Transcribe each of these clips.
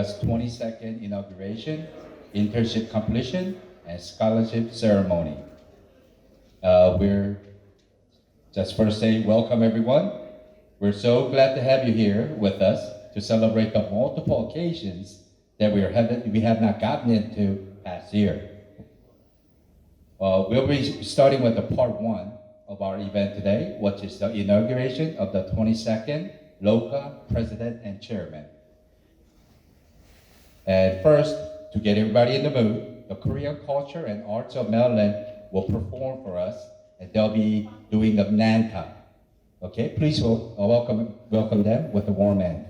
LOKA's 22nd inauguration, internship completion, and scholarship ceremony. We're just first say welcome everyone. We're so glad to have you here with us to celebrate the multiple occasions that we have not gotten into past year. We'll be starting with the part one of our event today, which is the inauguration of the 22nd LOKA President and Chairman. And first, to get everybody in the mood, the Korean Culture and Arts of Maryland will perform for us, and they'll be doing the Nanta. Okay, please welcome them with a warm hand.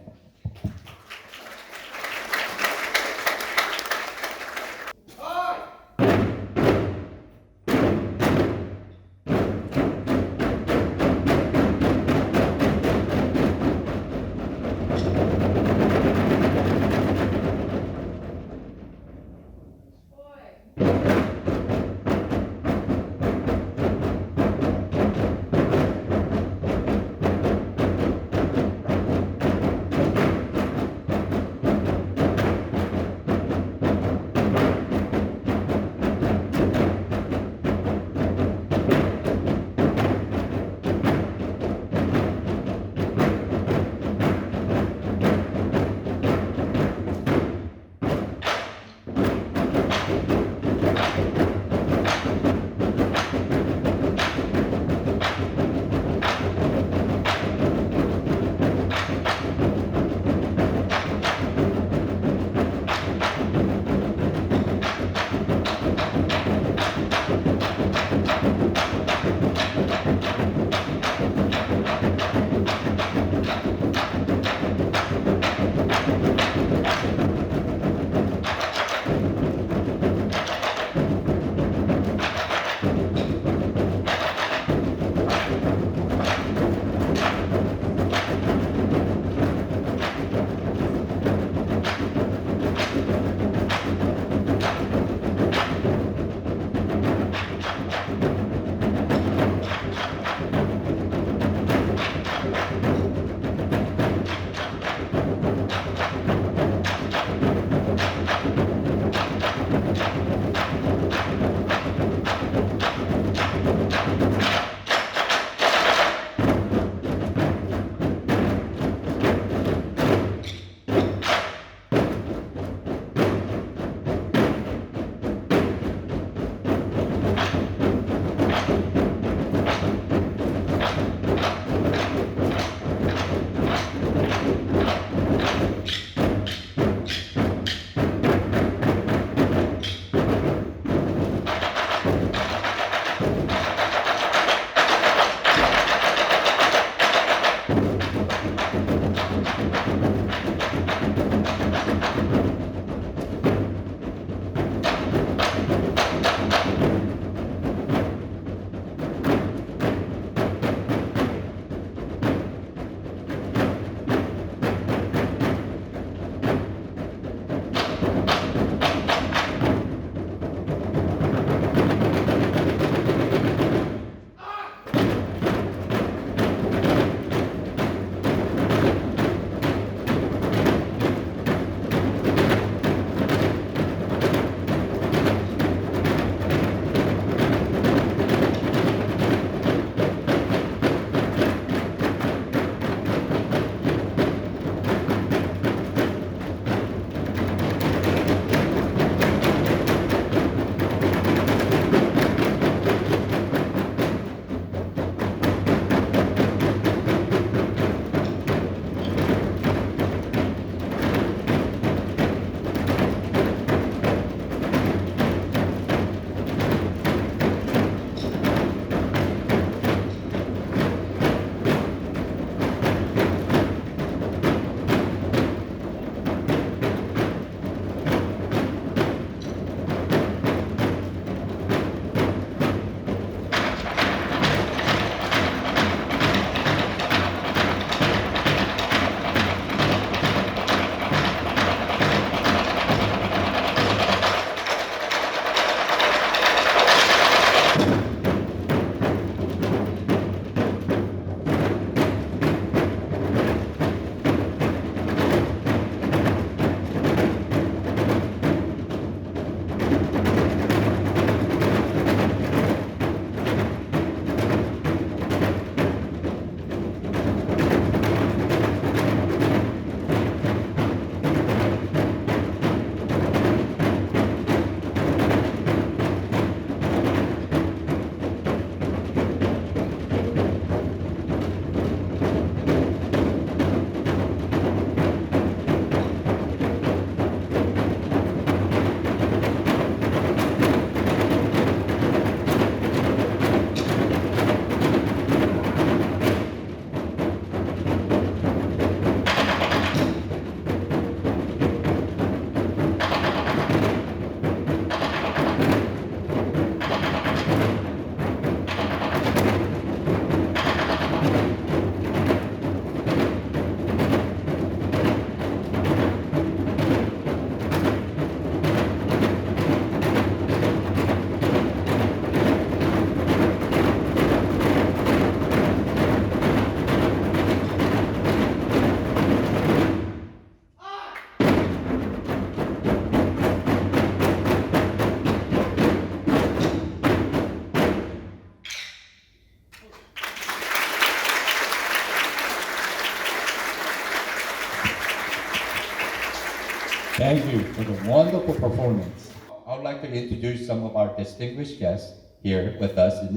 Thank you for the wonderful performance. I would like to introduce some of our distinguished guests here with us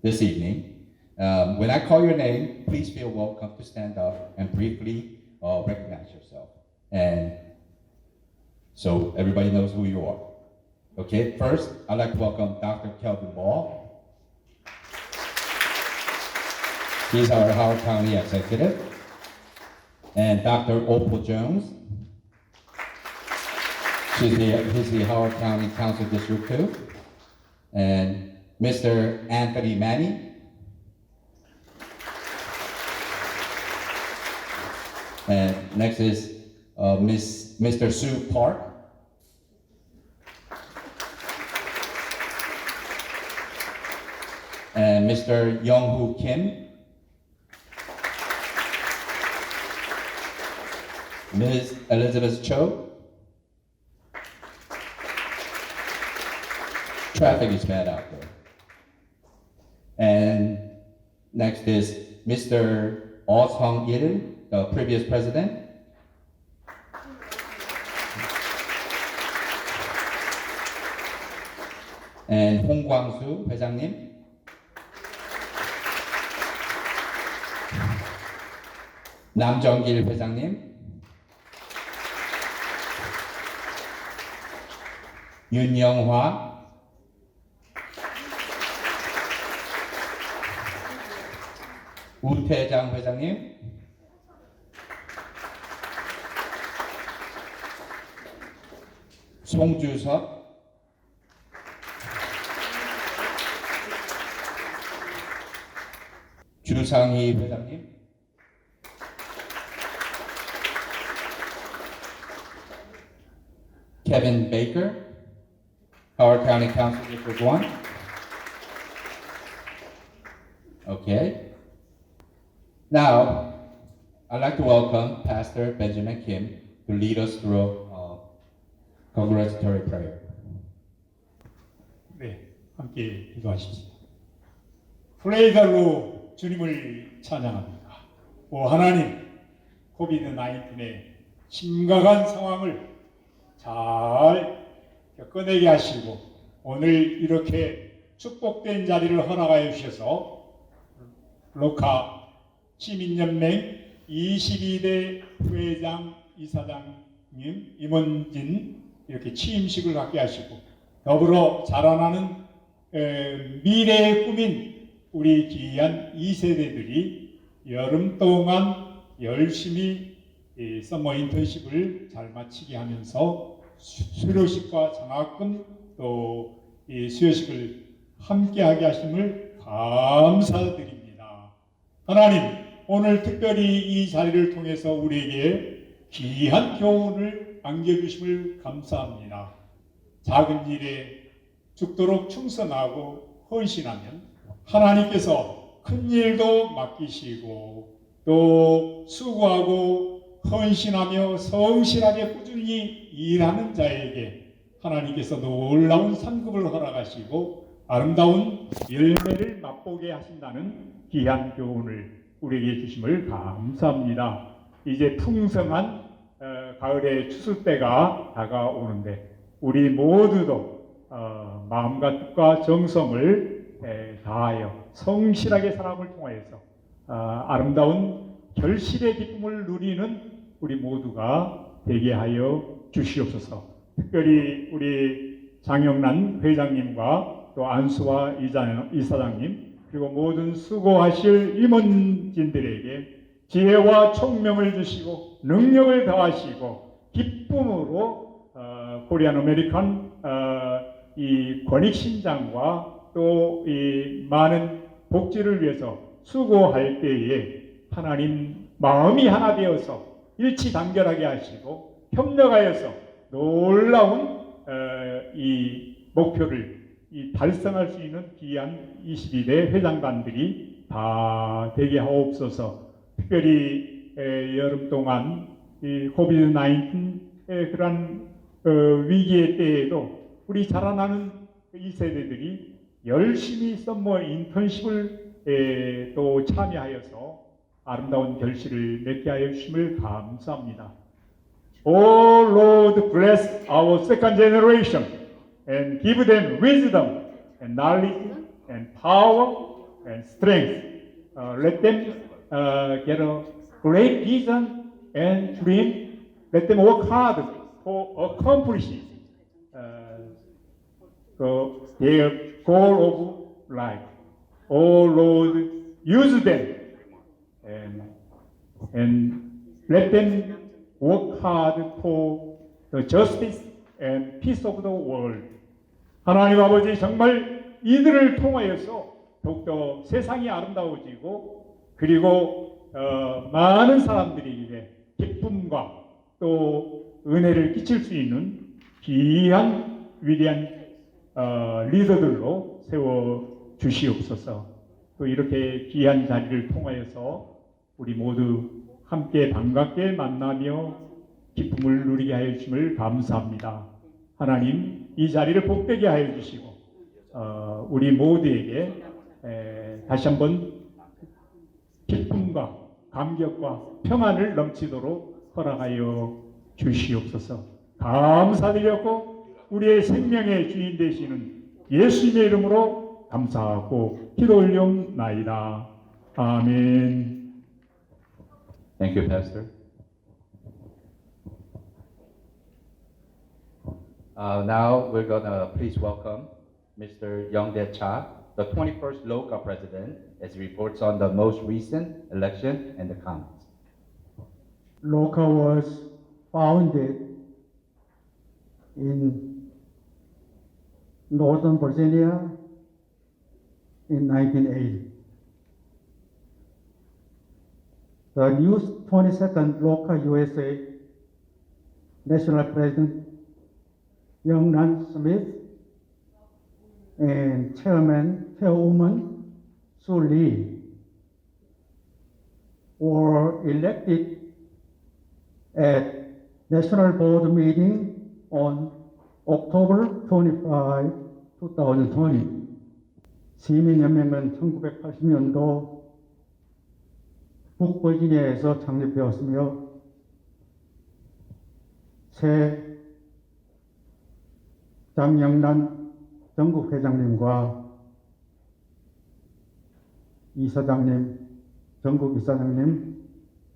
this evening. When I call your name, please feel welcome to stand up and briefly recognize yourself. And so everybody knows who you are. Okay, first, I'd like to welcome Dr. Kelvin Ball. He's our Howard County executive. And Dr. Opal Jones. He's the Howard County Council District 2. And Mr. Anthony Manny. And next is Mr. Sue Park. And Mr. Young-Hoo Kim. Ms. Elizabeth Cho. Traffic is bad out there. And next is Mr. Oh Sung-il, the previous president. And Hong Kwang-soo 회장님. 남정길 회장님. 윤영화. 우태장 회장님. 송주섭. 주상희 회장님. Kevin Baker, Howard County Council District 1. Okay. Now, I'd like to welcome Pastor Benjamin Kim to lead us through congratulatory prayer. 네, 함께 기도하십시오. 프레이달로 주님을 찬양합니다. 오 하나님, 코비드-19의 심각한 상황을 잘 겪어내게 하시고 오늘 이렇게 축복된 자리를 허락하여 주셔서 로카 시민연맹 22대 회장 이사장님 임원진 이렇게 취임식을 갖게 하시고 더불어 자라나는 미래의 꿈인 우리 귀한 2세대들이 여름 동안 열심히 서머 인턴십을 잘 마치게 하면서 수료식과 장학금 또 수여식을 함께하게 하심을 감사드립니다. 하나님, 오늘 특별히 이 자리를 통해서 우리에게 귀한 교훈을 안겨주심을 감사합니다. 작은 일에 죽도록 충성하고 헌신하면 하나님께서 큰 일도 맡기시고 또 수고하고 헌신하며 성실하게 꾸준히 일하는 자에게 하나님께서 놀라운 상급을 허락하시고 아름다운 열매를 맛보게 하신다는 귀한 교훈을 우리에게 주심을 감사합니다. 이제 풍성한 가을의 추수 때가 다가오는데 우리 모두도 마음과 뜻과 정성을 다하여 성실하게 사람을 통하여서 아름다운 결실의 기쁨을 누리는 우리 모두가 되게 하여 주시옵소서. 특별히 우리 장영란 회장님과 또 안수아 이사장님 그리고 모든 수고하실 임원진들에게 지혜와 총명을 주시고 능력을 더하시고 기쁨으로 코리안 아메리칸 이 권익신장과 또 이 많은 복지를 위해서 수고할 때에 하나님 마음이 하나 되어서 일치단결하게 하시고 협력하여서 놀라운 이 목표를 달성할 수 있는 귀한 22대 회장단들이 다 되게 하옵소서. 특별히 여름 동안 이 코비드-19의 그런 위기의 때에도 우리 자라나는 이 세대들이 열심히 서머 인턴십을 또 참여하여서 아름다운 결실을 맺게 하여 주심을 감사합니다. Oh Lord, bless our second generation and give them wisdom and knowledge and power and strength. Let them get a great vision and dream. Let them work hard for accomplishing their goal of life. Oh Lord, use them and let them work hard for the justice and peace of the world. 하나님 아버지, 정말 이들을 통하여서 더욱더 세상이 아름다워지고 그리고 많은 사람들에게 기쁨과 또 은혜를 끼칠 수 있는 귀한 위대한 리더들로 세워 주시옵소서. 또 이렇게 귀한 자리를 통하여서 우리 모두 함께 반갑게 만나며 기쁨을 누리게 하여 주심을 감사합니다. 하나님, 이 자리를 복되게 하여 주시고 우리 모두에게 다시 한번 기쁨과 감격과 평안을 넘치도록 허락하여 주시옵소서. 감사드렸고 우리의 생명의 주인 되시는 예수님의 이름으로 감사하고 기도 올려옵나이다. 아멘. Thank you, Pastor. Now we're gonna please welcome Mr. Youngdae Cha, the 21st LOKA president, as he reports on the most recent election and the comments. LOKA was founded in Northern Virginia in 1980. The new 22nd LOKA USA National President Youngnan Smith and Chairwoman Suah were elected at National Board meeting on October 25, 2020. 시민연맹은 1980년도 북버지니아에서 창립되었으며 새 장영란 전국 회장님과 이사장님, 전국 이사장님,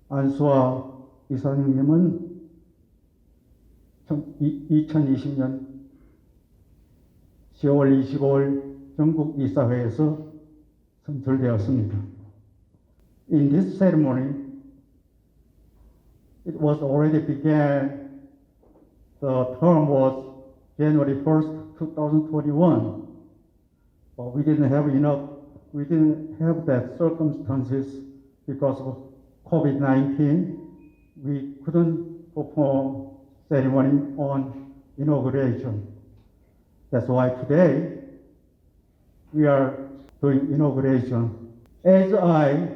안수아 이사장님은 2020년 10월 25일 전국 이사회에서 선출되었습니다. In this ceremony, it was already began. The term was January 1st, 2021, but we didn't have that circumstances because of COVID-19. We couldn't perform ceremony on inauguration. That's why today we are doing inauguration. As I,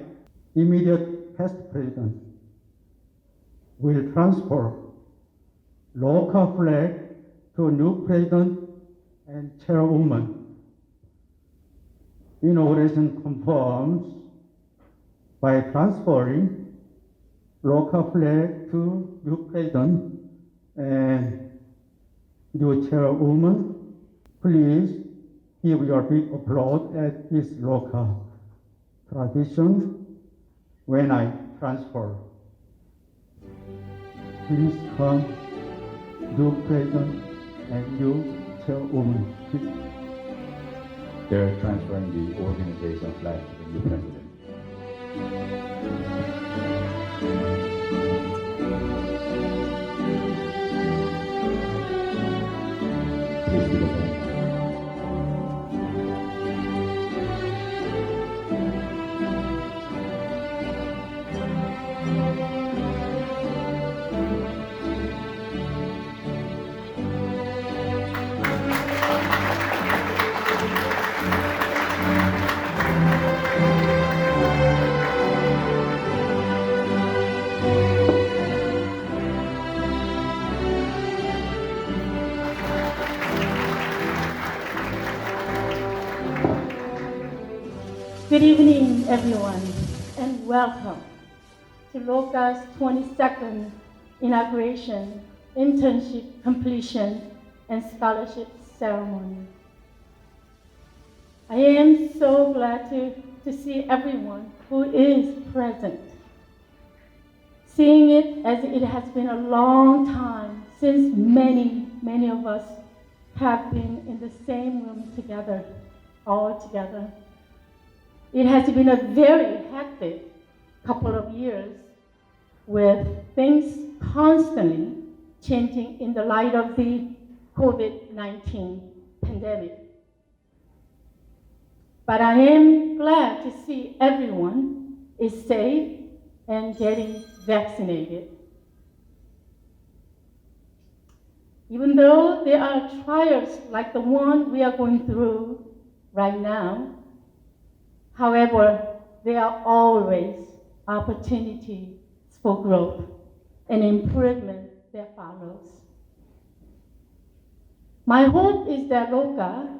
immediate past president, will transfer LOKA flag to new president and chairwoman. Inauguration confirms by transferring LOKA flag to new president and new chairwoman. Please give your big applause at this LOKA tradition when I transfer. Please come, new president and new chairwoman. They're transferring the organization flag to the new president. Please do the vote. Good evening, everyone, and welcome to LOKA's 22nd inauguration, internship completion, and scholarship ceremony. I am so glad to see everyone who is present. Seeing it as it has been a long time since many of us have been in the same room together, all together. It has been a very hectic couple of years with things constantly changing in the light of the COVID-19 pandemic. But I am glad to see everyone is safe and getting vaccinated. Even though there are trials like the one we are going through right now, however, there are always opportunities for growth and improvement that follows. My hope is that LOKA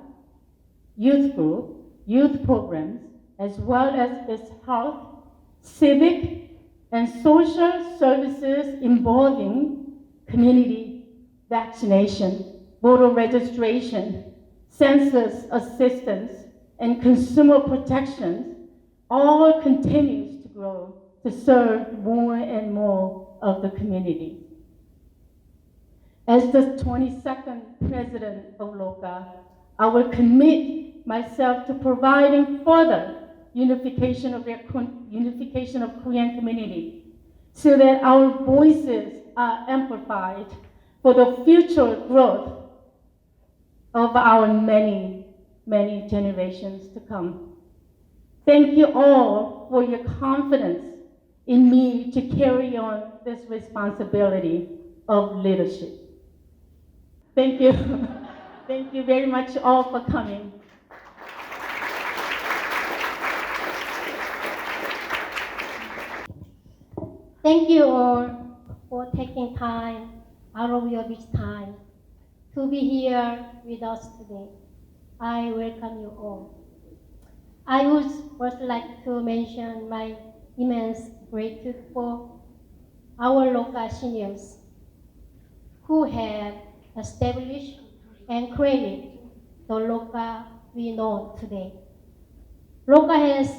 youth group, youth programs, as well as its health, civic, and social services involving community vaccination, voter registration, census assistance, and consumer protections all continues to grow to serve more and more of the community. As the 22nd president of LOKA, I will commit myself to providing further unification of Korean community so that our voices are amplified for the future growth of our many generations to come. Thank you all for your confidence in me to carry on this responsibility of leadership. Thank you. Thank you very much all for coming. Thank you all for taking time out of your busy time to be here with us today. I welcome you all. I would first like to mention my immense gratitude for our local seniors who have established and created the LOKA we know today. LOKA has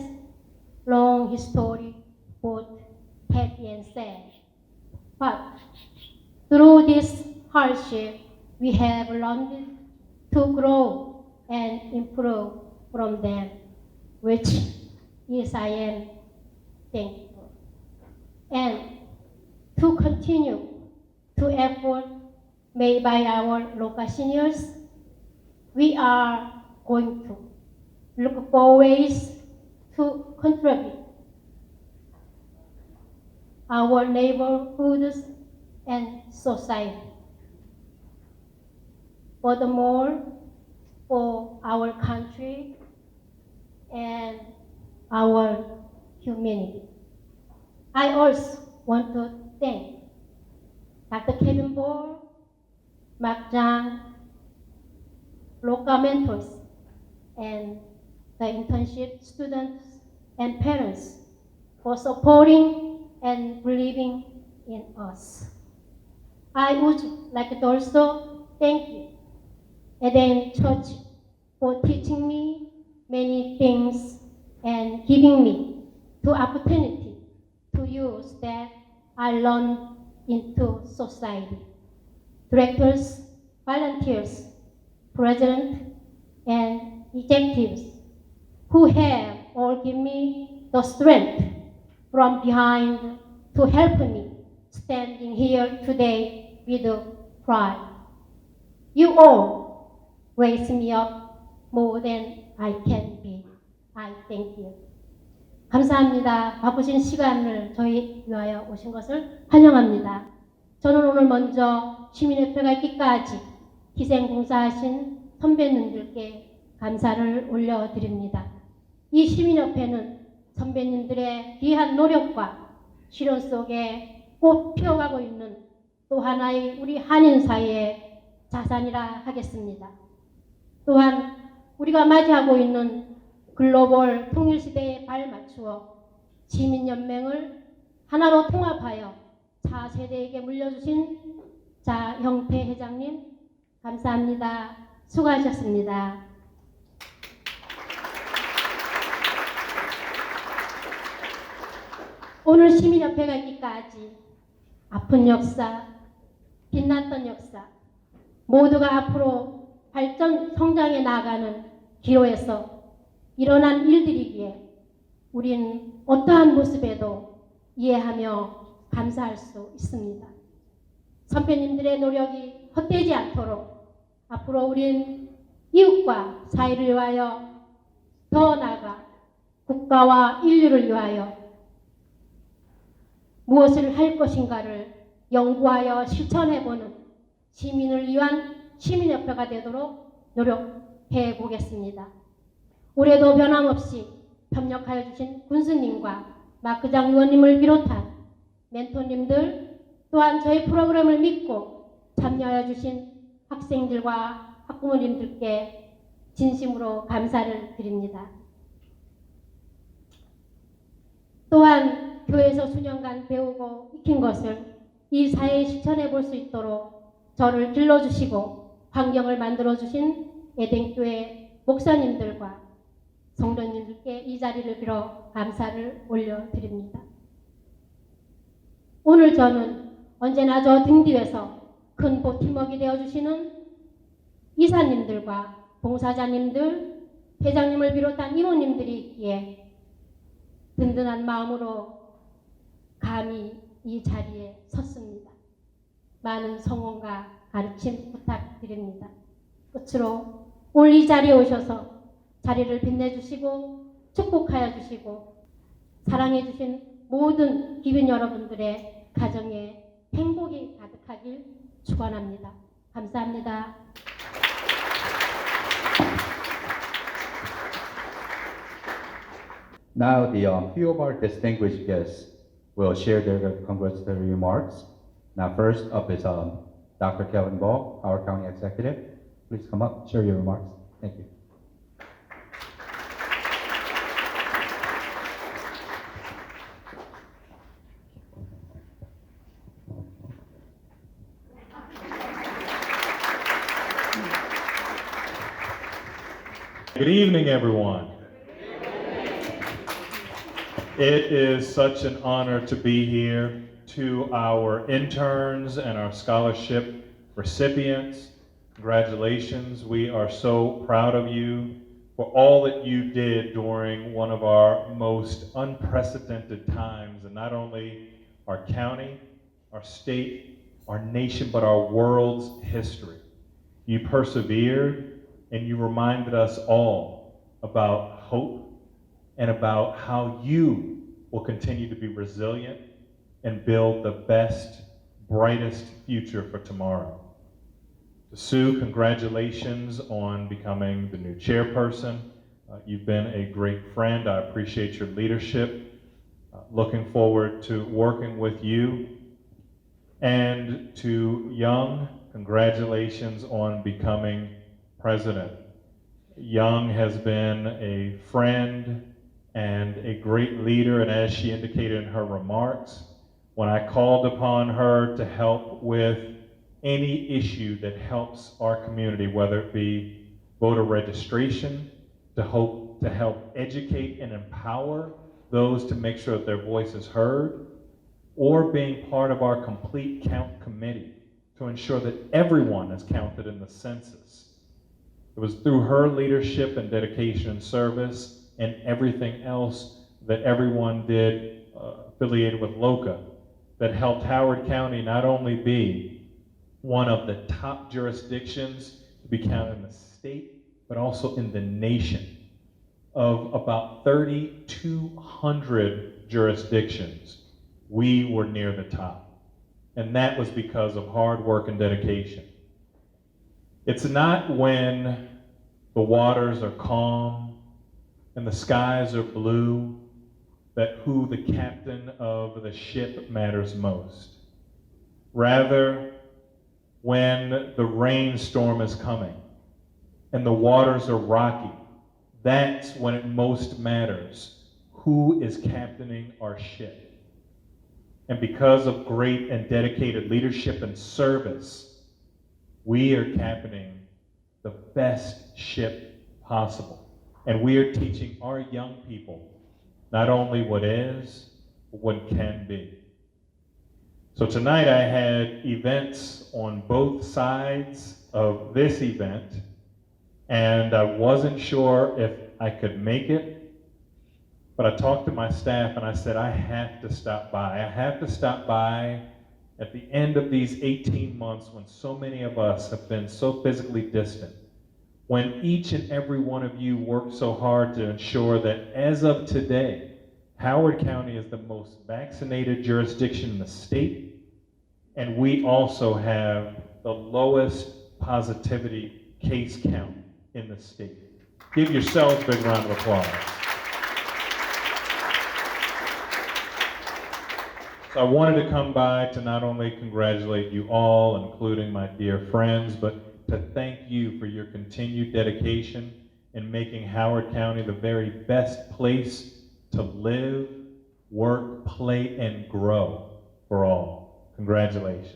long history, both happy and sad. But through this hardship, we have learned to grow and improve from them, which is I am thankful. And to continue to effort made by our local seniors, we are going to look for ways to contribute our neighborhoods and society. Furthermore, for our country and our humanity. I also want to thank Dr. Kevin Ball, Mark Zhang, local mentors, and the internship students and parents for supporting and believing in us. I would like to also thank you, Eden Church, for teaching me many things and giving me the opportunity to use that I learned into society. Directors, volunteers, president, and executives who have all given me the strength from behind to help me standing here today with pride. You all raise me up more than I can be. I thank you. 감사합니다. 바쁘신 시간을 저희 위하여 오신 것을 환영합니다. 저는 오늘 먼저 시민협회가 있기까지 희생봉사하신 선배님들께 감사를 올려드립니다. 이 시민협회는 선배님들의 귀한 노력과 실현 속에 꽃 피어가고 있는 또 하나의 우리 한인사회의 자산이라 하겠습니다. 또한 우리가 맞이하고 있는 글로벌 통일시대에 발맞추어 시민연맹을 하나로 통합하여 자 세대에게 물려주신 자 형태 회장님 감사합니다. 수고하셨습니다. 오늘 시민협회가 있기까지 아픈 역사, 빛났던 역사, 모두가 앞으로 발전, 성장해 나가는 기로에서 일어난 일들이기에 우린 어떠한 모습에도 이해하며 감사할 수 있습니다. 선배님들의 노력이 헛되지 않도록 앞으로 우린 이웃과 사회를 위하여 더 나아가 국가와 인류를 위하여 무엇을 할 것인가를 연구하여 실천해보는 시민을 위한 시민협회가 되도록 노력해 보겠습니다. 올해도 변함없이 협력하여 주신 군수님과 마크장 의원님을 비롯한 멘토님들 또한 저희 프로그램을 믿고 참여하여 주신 학생들과 학부모님들께 진심으로 감사를 드립니다. 또한 교회에서 수년간 배우고 익힌 것을 이 사회에 실천해 볼 수 있도록 저를 길러주시고 환경을 만들어주신 에덴교회 목사님들과 성도님들께 이 자리를 빌어 감사를 올려드립니다. 오늘 저는 언제나 저 등 뒤에서 큰 보팀워크 되어주시는 이사님들과 봉사자님들, 회장님을 비롯한 이모님들이 있기에 든든한 마음으로 감히 이 자리에 섰습니다. 많은 성원과 가르침 부탁드립니다. 끝으로 오늘 이 자리에 오셔서 자리를 빛내주시고 축복하여 주시고 사랑해 주신 모든 기빈 여러분들의 가정에 행복이 가득하길 축원합니다. 감사합니다. Now the few of our distinguished guests will share their congratulatory remarks. Now first up is Dr. Kevin Ball, our county executive. Please come up, share your remarks. Thank you. Good evening, everyone. It is such an honor to be here. To our interns and our scholarship recipients, congratulations. We are so proud of you for all that you did during one of our most unprecedented times in not only our county, our state, our nation, but our world's history. You persevered and you reminded us all about hope and about how you will continue to be resilient and build the best, brightest future for tomorrow. To Sue, congratulations on becoming the new chairperson. You've been a great friend. I appreciate your leadership. Looking forward to working with you. And to Young, congratulations on becoming president. Young has been a friend and a great leader, and as she indicated in her remarks, when I called upon her to help with any issue that helps our community, whether it be voter registration, to help educate and empower those to make sure that their voice is heard, or being part of our complete count committee to ensure that everyone is counted in the census. It was through her leadership and dedication and service and everything else that everyone did affiliated with LOKA that helped Howard County not only be one of the top jurisdictions to be counted in the state, but also in the nation. Of about 3,200 jurisdictions, we were near the top. And that was because of hard work and dedication. It's not when the waters are calm and the skies are blue that who the captain of the ship matters most. Rather, when the rainstorm is coming and the waters are rocky, that's when it most matters who is captaining our ship. And because of great and dedicated leadership and service, we are captaining the best ship possible. And we are teaching our young people not only what is, but what can be. So tonight I had events on both sides of this event, and I wasn't sure if I could make it, but I talked to my staff and I said, I have to stop by. I have to stop by at the end of these 18 months when so many of us have been so physically distant, when each and every one of you worked so hard to ensure that as of today, Howard County is the most vaccinated jurisdiction in the state, and we also have the lowest positivity case count in the state. Give yourselves a big round of applause. So I wanted to come by to not only congratulate you all, including my dear friends, but to thank you for your continued dedication in making Howard County the very best place to live, work, play, and grow for all. Congratulations.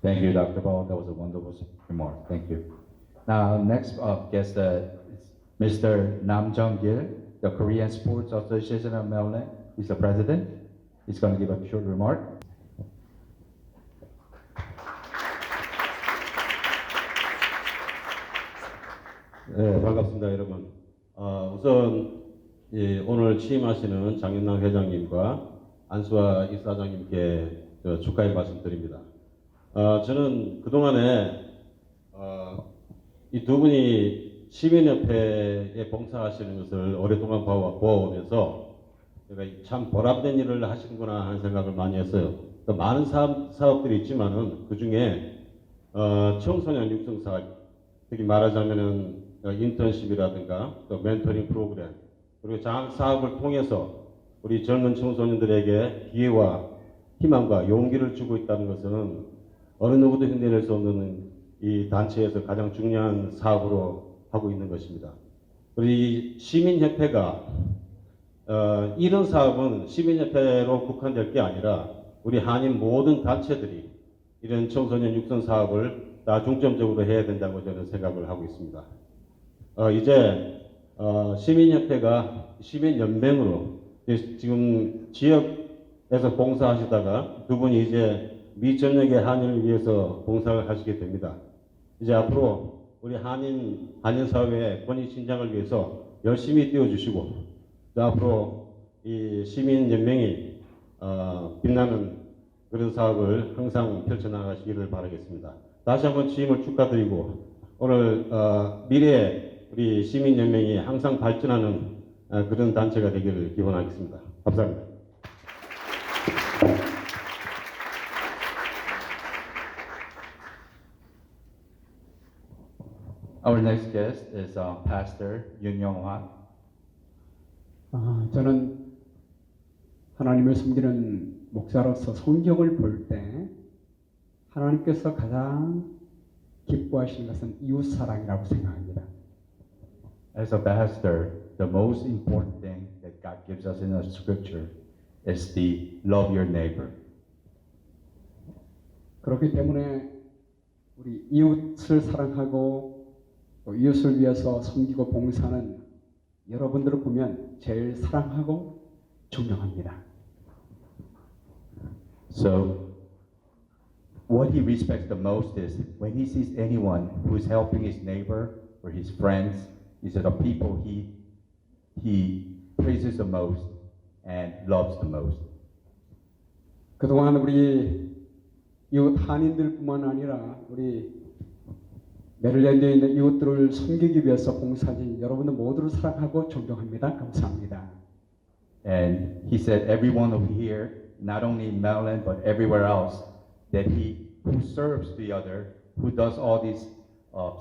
Thank you, Dr. Ball. That was a wonderful remark. Thank you. Now, next guest is Mr. Nam Jung-gil, the Korean Sports Association of Maryland. He's the president. He's going to give a short remark. 네, 반갑습니다, 여러분. 우선 오늘 취임하시는 장윤남 회장님과 안수아 이사장님께 축하의 말씀드립니다. 저는 그동안에 이 두 분이 시민협회에 봉사하시는 것을 오랫동안 보아오면서 제가 참 보람된 일을 하시는구나 하는 생각을 많이 했어요. 또 많은 사업들이 있지만은 그 중에 청소년 육성 사업, 특히 말하자면은 인턴십이라든가 또 멘토링 프로그램, 그리고 장학 사업을 통해서 우리 젊은 청소년들에게 기회와 희망과 용기를 주고 있다는 것은 어느 누구도 흉내낼 수 없는 이 단체에서 가장 중요한 사업으로 하고 있는 것입니다. 그리고 이 시민협회가 이런 사업은 시민협회로 국한될 게 아니라 우리 한인 모든 단체들이 이런 청소년 육성 사업을 다 중점적으로 해야 된다고 저는 생각을 하고 있습니다. 이제 시민협회가 시민연맹으로 지금 지역에서 봉사하시다가 두 분이 이제 미전역의 한인을 위해서 봉사를 하시게 됩니다. 이제 앞으로 우리 한인 사회의 권익 신장을 위해서 열심히 뛰어주시고 또 앞으로 이 시민연맹이 빛나는 그런 사업을 항상 펼쳐나가시기를 바라겠습니다. 다시 한번 취임을 축하드리고 오늘 미래에 우리 시민연맹이 항상 발전하는 그런 단체가 되기를 기원하겠습니다. 감사합니다. Our next guest is Pastor Yun Young-hwan. 저는 하나님을 섬기는 목사로서 성경을 볼 때 하나님께서 가장 기뻐하시는 것은 이웃사랑이라고 생각합니다. As a pastor, the most important thing that God gives us in the scripture is the love your neighbor. 그렇기 때문에 우리 이웃을 사랑하고 또 이웃을 위해서 섬기고 봉사하는 여러분들을 보면 제일 사랑하고 존경합니다. So, what he respects the most is when he sees anyone who's helping his neighbor or his friends. These are the people he praises the most and loves the most. 그동안 우리 이웃 한인들뿐만 아니라 우리 메릴랜드에 있는 이웃들을 섬기기 위해서 봉사하신 여러분들 모두를 사랑하고 존경합니다. 감사합니다. And he said everyone over here, not only in Maryland but everywhere else, that who serves the other, who does all this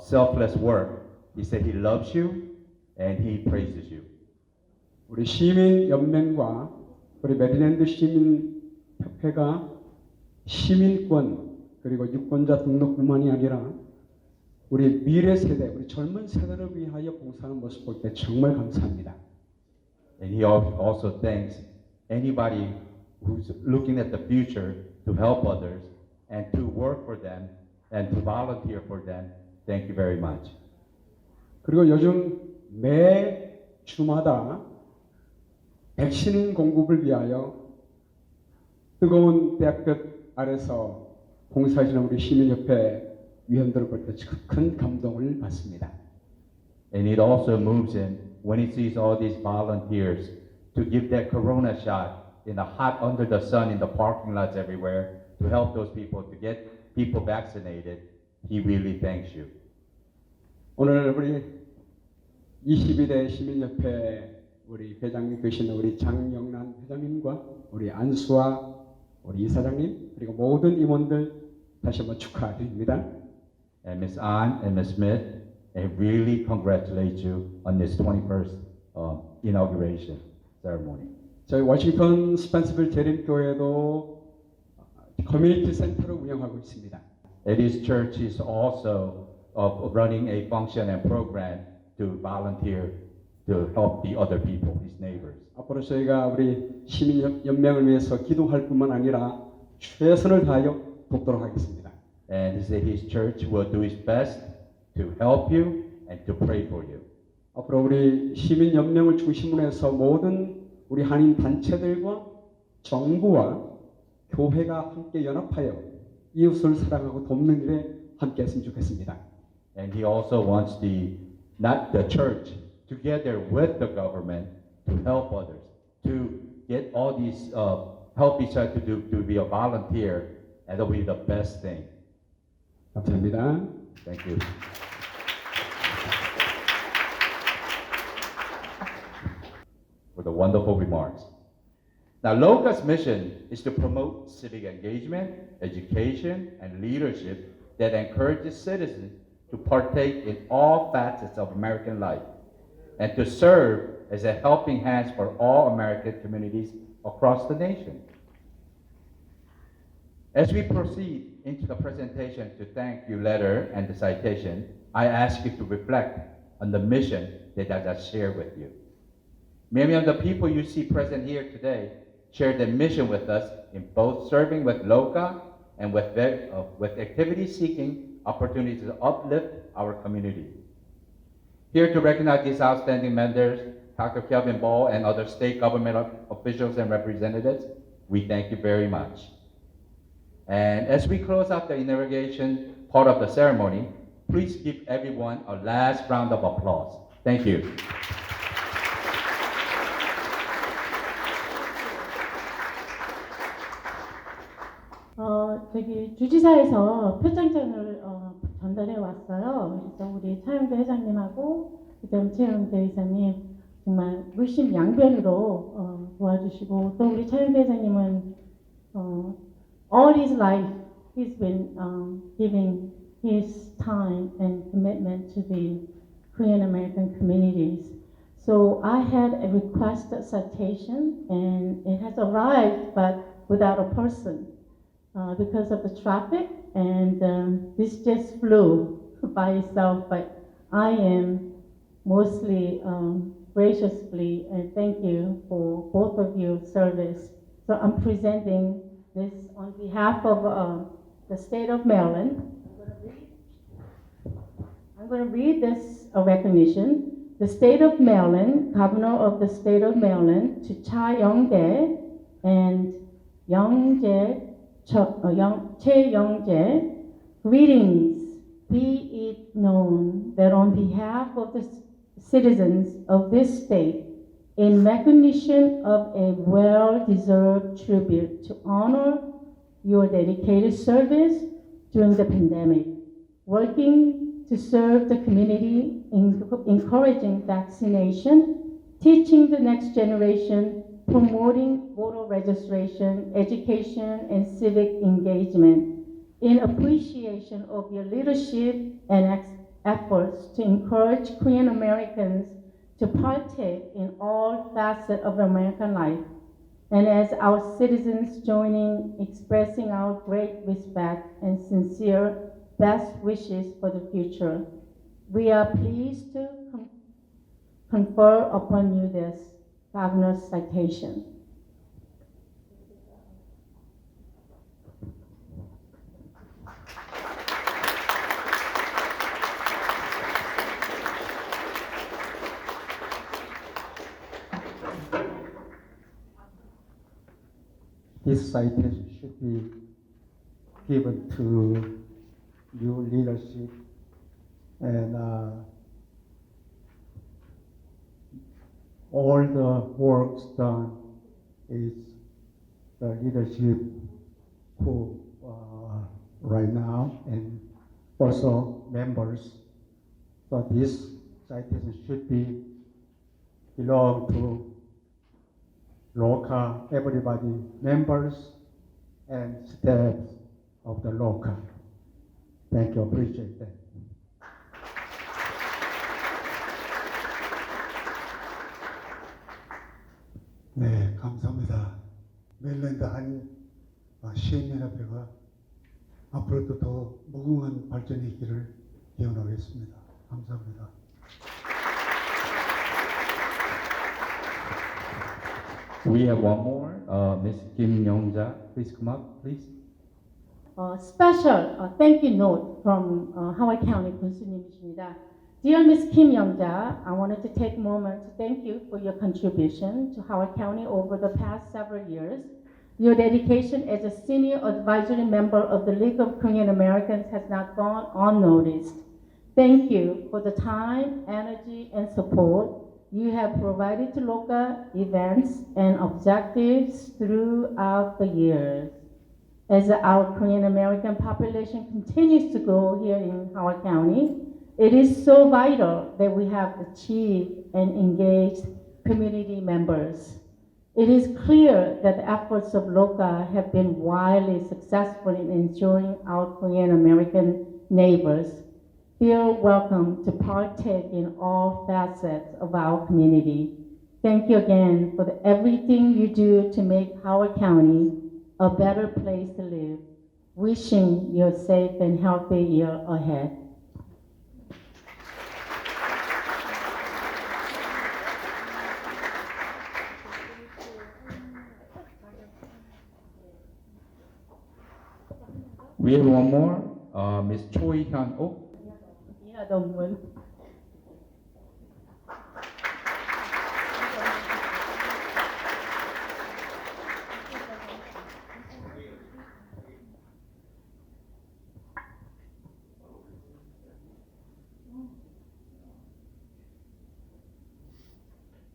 selfless work, he said he loves you and he praises you. 우리 시민 연맹과 우리 메릴랜드 시민 협회가 시민권 그리고 유권자 등록뿐만이 아니라 우리 미래 세대, 우리 젊은 세대를 위하여 봉사하는 모습 볼 때 정말 감사합니다. And he also thanks anybody who's looking at the future to help others and to work for them and to volunteer for them. Thank you very much. 그리고 요즘 매 주마다 백신 공급을 위하여 뜨거운 대학볕 아래서 봉사하시는 우리 시민협회 위원들을 볼 때 큰 감동을 받습니다. And it also moves him when he sees all these volunteers to give that corona shot in the hot under the sun in the parking lots everywhere to help those people to get people vaccinated. He really thanks you. 오늘 우리 22대 시민협회 우리 회장님 되신 우리 장영란 회장님과 우리 안수아 우리 이사장님 그리고 모든 임원들 다시 한번 축하드립니다. And Ms. An and Ms. Smith, I really congratulate you on this 21st inauguration ceremony. 저희 워싱턴 스펜서빌 재림교회도 커뮤니티 센터를 운영하고 있습니다. And his church is also running a function and program to volunteer to help the other people, his neighbors. 앞으로 저희가 우리 시민연맹을 위해서 기도할 뿐만 아니라 최선을 다하여 돕도록 하겠습니다. And he said his church will do its best to help you and to pray for you. 앞으로 우리 시민연맹을 중심으로 해서 모든 우리 한인 단체들과 정부와 교회가 함께 연합하여 이웃을 사랑하고 돕는 일에 함께했으면 좋겠습니다. And he also wants not the church together with the government to help others, to get all these help each other to be a volunteer, and that'll be the best thing. 감사합니다. Thank you. For the wonderful remarks. Now, LOKA's mission is to promote civic engagement, education, and leadership that encourages citizens to partake in all facets of American life and to serve as a helping hand for all American communities across the nation. As we proceed into the presentation to thank you letter and the citation, I ask you to reflect on the mission that I just shared with you. Many of the people you see present here today share the mission with us in both serving with LOKA and with activities seeking opportunities to uplift our community. Here to recognize these outstanding members, Dr. Kelvin Ball and other state government officials and representatives, we thank you very much. And as we close out the inauguration part of the ceremony, please give everyone a last round of applause. Thank you. 주지사에서 표창장을 전달해 왔어요. 그래서 우리 차영대 회장님하고 그다음 최영대 이사님 정말 물심양변으로 도와주시고 또 우리 차영대 회장님은 all his life he's been giving his time and commitment to the Korean American communities. So I had a requested citation and it has arrived but without a person. Because of the traffic, and this just flew by itself, but I am mostly graciously and thank you for both of your service. So I'm presenting this on behalf of the state of Maryland. I'm going to read this recognition. The state of Maryland, Governor of the state of Maryland, to Cha Young-dae and Young-jae Chae Young-jae, greetings. Be it known that on behalf of the citizens of this state, in recognition of a well-deserved tribute to honor your dedicated service during the pandemic, working to serve the community, encouraging vaccination, teaching the next generation, promoting voter registration, education, and civic engagement in appreciation of your leadership and efforts to encourage Korean Americans to partake in all facets of American life. And as our citizens joining, expressing our great respect and sincere best wishes for the future. We are pleased to confer upon you this governor's citation. This citation should be given to new leadership and all the works done is the leadership who right now and also members. So this citation should be belong to LOKA, everybody, members and staff of the LOKA. Thank you, appreciate that. 네, 감사합니다. 멜랜드 한 시민연합회가 앞으로도 더 무궁한 발전이 있기를 기원하겠습니다. 감사합니다. We have one more. Ms. Kim Young-ja, please come up, please. Special thank you note from Howard County 군수님이십니다. Dear Ms. Kim Young-ja, I wanted to take a moment to thank you for your contribution to Howard County over the past several years. Your dedication as a senior advisory member of the League of Korean Americans has not gone unnoticed. Thank you for the time, energy, and support you have provided to local events and objectives throughout the years. As our Korean American population continues to grow here in Howard County, it is so vital that we have achieved and engaged community members. It is clear that the efforts of LOKA have been wildly successful in ensuring our Korean American neighbors feel welcome to partake in all facets of our community. Thank you again for everything you do to make Howard County a better place to live. Wishing you a safe and healthy year ahead. We have one more. Ms. Choi Hyun-ok. 이하동문.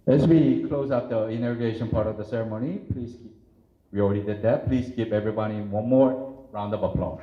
As we close out the inauguration part of the ceremony, we already did that. Please give everybody one more round of applause.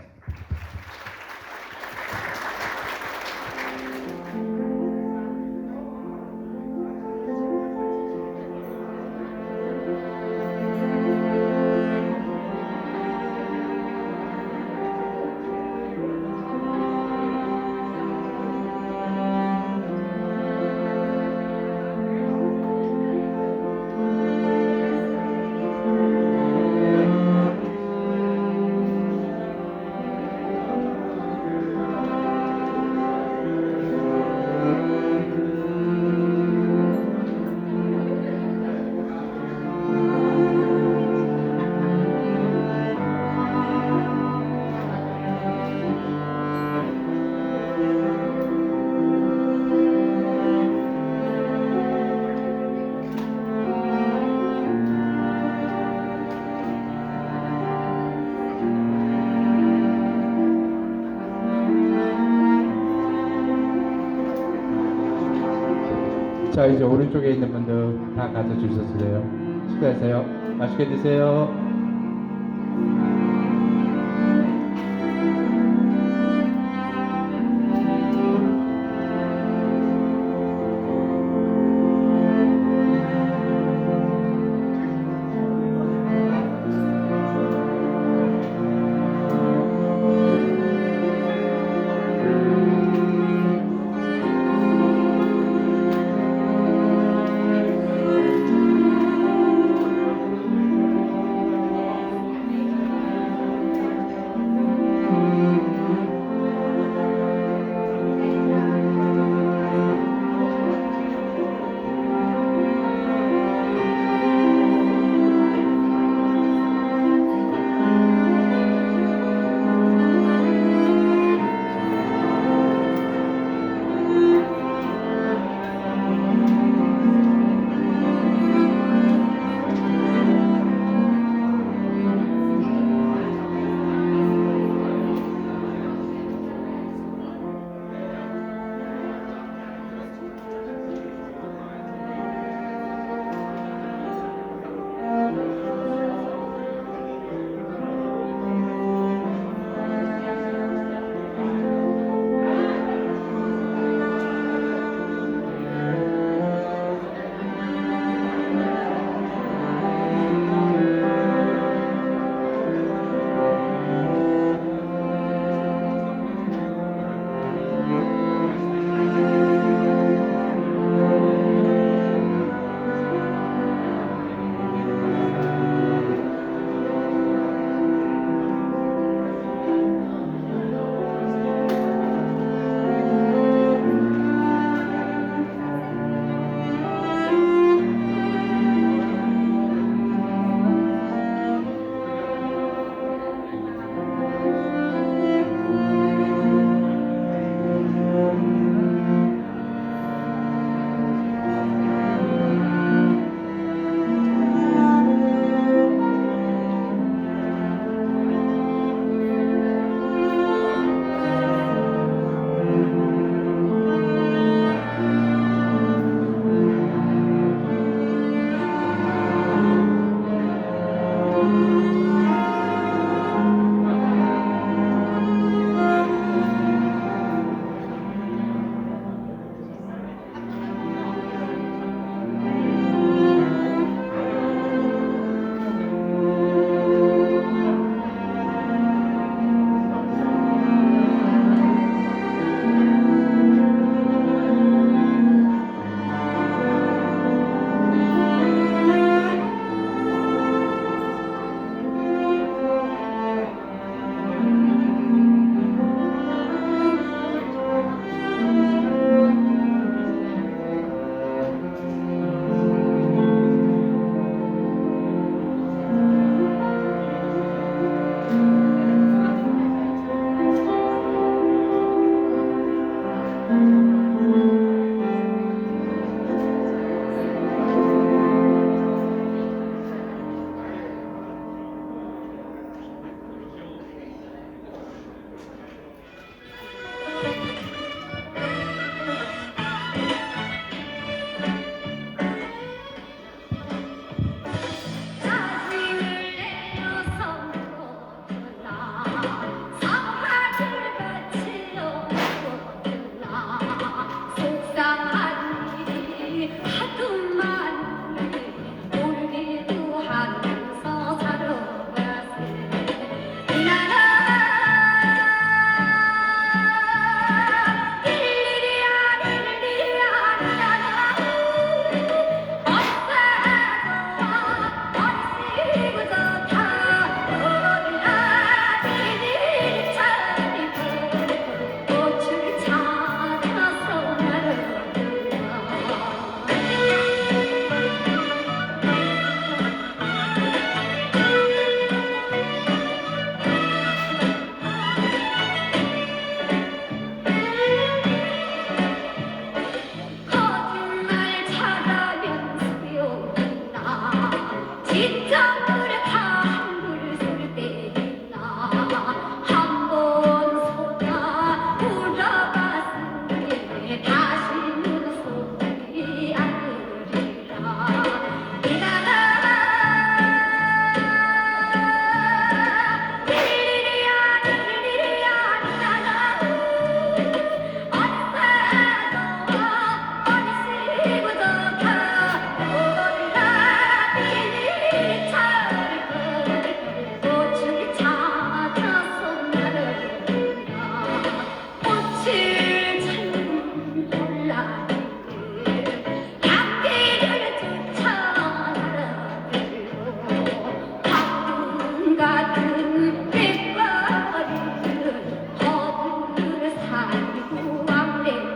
자, 이제 오른쪽에 있는 분들 다 가져 주셨어요. 식사하세요. 맛있게 드세요. 뒷장물에 한물 쏠 때나 한번 쏟아 울어봤으니 다시는 소리 안 들리라 같은 빛바리는 허브를 살고 왕래한다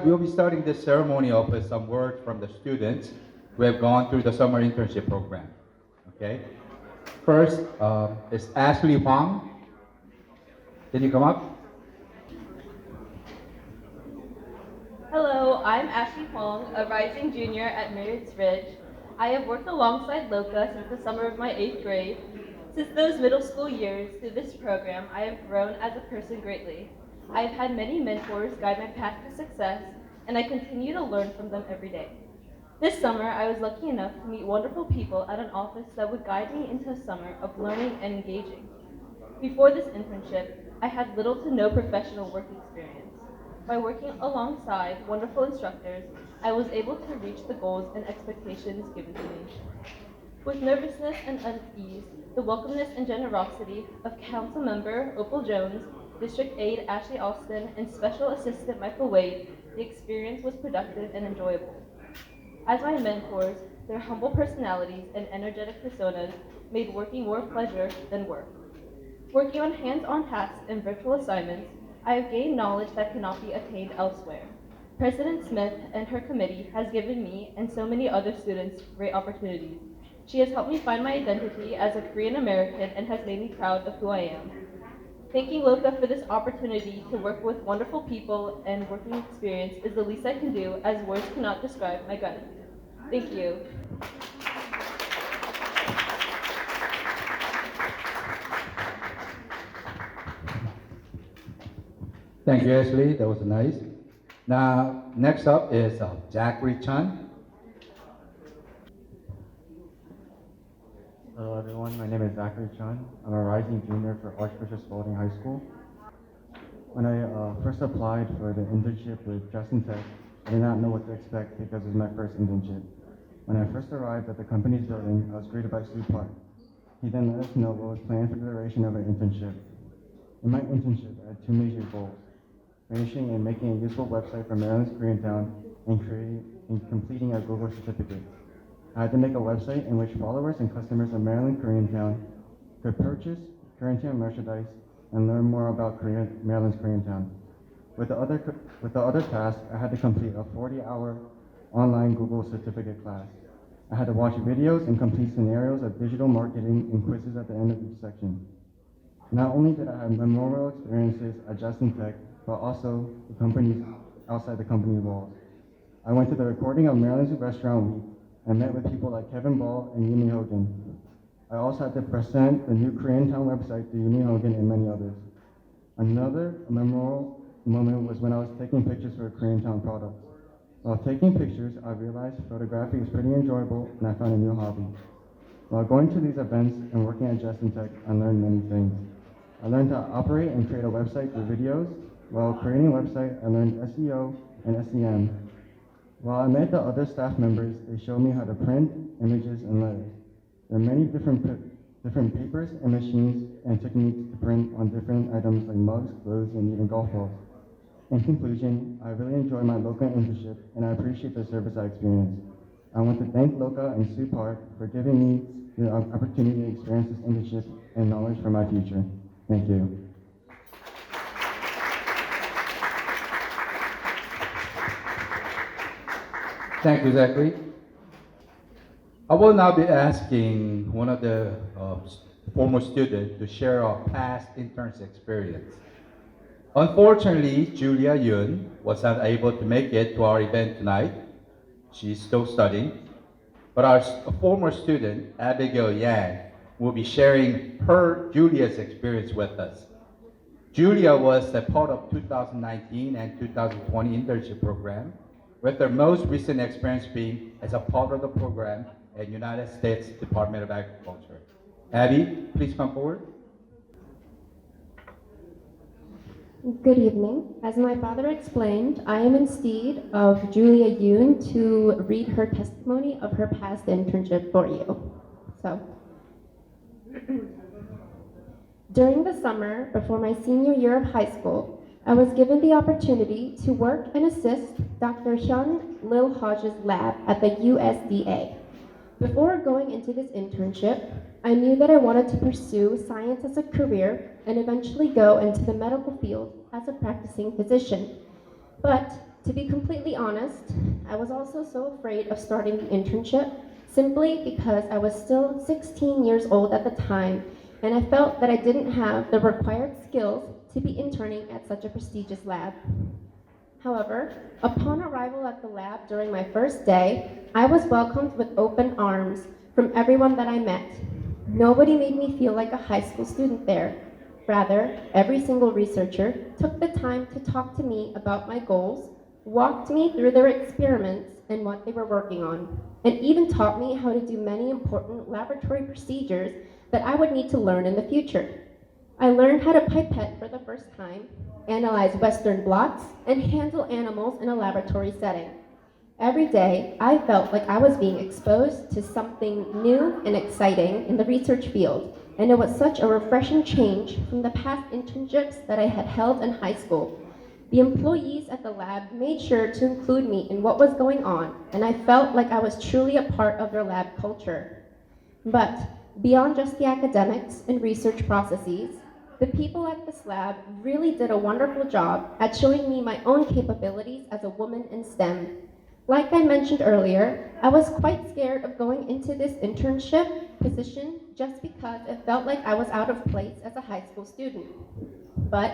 We'll be starting this ceremony off with some words from the students who have gone through the summer internship program. Okay? First is Ashley Huang. Can you come up? Hello, I'm Ashley Huang, a rising junior at Meredith Ridge. I have worked alongside LOKA since the summer of my 8th grade. Since those middle school years, through this program, I have grown as a person greatly. I have had many mentors guide my path to success, and I continue to learn from them every day. This summer, I was lucky enough to meet wonderful people at an office that would guide me into a summer of learning and engaging. Before this internship, I had little to no professional work experience. By working alongside wonderful instructors, I was able to reach the goals and expectations given to me. With nervousness and unease, the welcomeness and generosity of Council Member Opal Jones, District Aide Ashley Austin, and Special Assistant Michael Wade, the experience was productive and enjoyable. As my mentors, their humble personalities and energetic personas made working more pleasure than work. Working on hands-on tasks and virtual assignments, I have gained knowledge that cannot be attained elsewhere. President Smith and her committee has given me and so many other students great opportunities. She has helped me find my identity as a Korean American and has made me proud of who I am. Thanking LOKA for this opportunity to work with wonderful people and working experience is the least I can do, as words cannot describe my gratitude. Thank you. Thank you, Ashley. That was nice. Now, next up is Zachary Chan. Hello everyone, my name is Zachary Chun. I'm a rising junior for Archbishop Spalding High School. When I first applied for the internship with Justin Tech, I did not know what to expect because it was my first internship. When I first arrived at the company's building, I was greeted by Suah Park. He then let us know what was planned for the duration of our internship. In my internship, I had two major goals: finishing and making a useful website for Maryland's Koreatown and completing a Google certificate. I had to make a website in which followers and customers of Maryland Koreatown could purchase Koreatown merchandise and learn more about Maryland's Koreatown. With the other task, I had to complete a 40-hour online Google certificate class. I had to watch videos and complete scenarios of digital marketing and quizzes at the end of each section. Not only did I have memorable experiences at Justin Tech, but also the companies outside the company walls. I went to the recording of Maryland's Restaurant Week and met with people like Kevin Ball and Yumi Hogan. I also had to present the new Koreatown website to Yumi Hogan and many others. Another memorable moment was when I was taking pictures for Koreatown products. While taking pictures, I realized photography is pretty enjoyable and I found a new hobby. While going to these events and working at Justin Tech, I learned many things. I learned to operate and create a website through videos. While creating a website, I learned SEO and SEM. While I met the other staff members, they showed me how to print images and letters. There are many different papers and machines and techniques to print on different items like mugs, clothes, and even golf balls. In conclusion, I really enjoy my LOKA internship and I appreciate the service I experienced. I want to thank LOKA and Suah Park for giving me the opportunity to experience this internship and knowledge for my future. Thank you. Thank you, Zachary. I will now be asking one of the former students to share our past internship experience. Unfortunately, Julia Yun was not able to make it to our event tonight. She's still studying. But our former student, Abigail Yang, will be sharing Julia's experience with us. Julia was a part of 2019 and 2020 internship program, with her most recent experience being as a part of the program at United States Department of Agriculture. Abby, please come forward. Good evening. As my father explained, I am in stead of Julia Yoon to read her testimony of her past internship for you. During the summer before my senior year of high school, I was given the opportunity to work and assist Dr. Hyun Lil Hodge's lab at the USDA. Before going into this internship, I knew that I wanted to pursue science as a career and eventually go into the medical field as a practicing physician. But to be completely honest, I was also so afraid of starting the internship simply because I was still 16 years old at the time and I felt that I didn't have the required skills to be interning at such a prestigious lab. However, upon arrival at the lab during my first day, I was welcomed with open arms from everyone that I met. Nobody made me feel like a high school student there. Rather, every single researcher took the time to talk to me about my goals, walked me through their experiments and what they were working on, and even taught me how to do many important laboratory procedures that I would need to learn in the future. I learned how to pipette for the first time, analyze Western blots, and handle animals in a laboratory setting. Every day, I felt like I was being exposed to something new and exciting in the research field, and it was such a refreshing change from the past internships that I had held in high school. The employees at the lab made sure to include me in what was going on, and I felt like I was truly a part of their lab culture. But beyond just the academics and research processes, the people at this lab really did a wonderful job at showing me my own capabilities as a woman in STEM. Like I mentioned earlier, I was quite scared of going into this internship position just because it felt like I was out of place as a high school student. But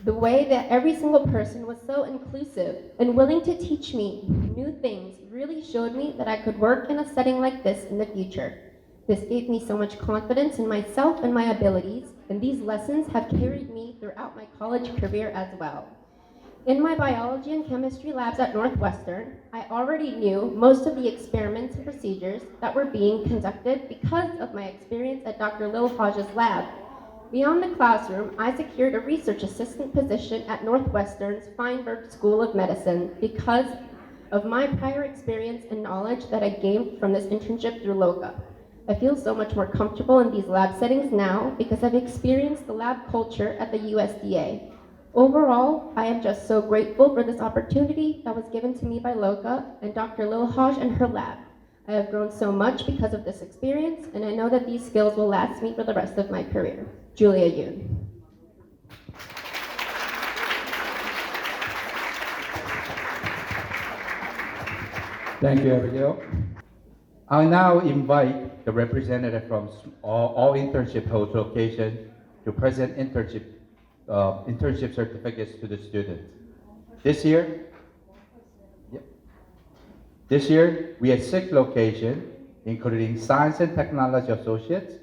the way that every single person was so inclusive and willing to teach me new things really showed me that I could work in a setting like this in the future. This gave me so much confidence in myself and my abilities, and these lessons have carried me throughout my college career as well. In my biology and chemistry labs at Northwestern, I already knew most of the experiments and procedures that were being conducted because of my experience at Dr. Lil Hodge's lab. Beyond the classroom, I secured a research assistant position at Northwestern's Feinberg School of Medicine because of my prior experience and knowledge that I gained from this internship through LOKA. I feel so much more comfortable in these lab settings now because I've experienced the lab culture at the USDA. Overall, I am just so grateful for this opportunity that was given to me by LOKA and Dr. Lil Hodge and her lab. I have grown so much because of this experience, and I know that these skills will last me for the rest of my career. Julia Yoon. Thank you, Abigail. I'll now invite the representative from all internship host locations to present internship certificates to the students. This year, we had 6 locations, including Science and Technology Associates,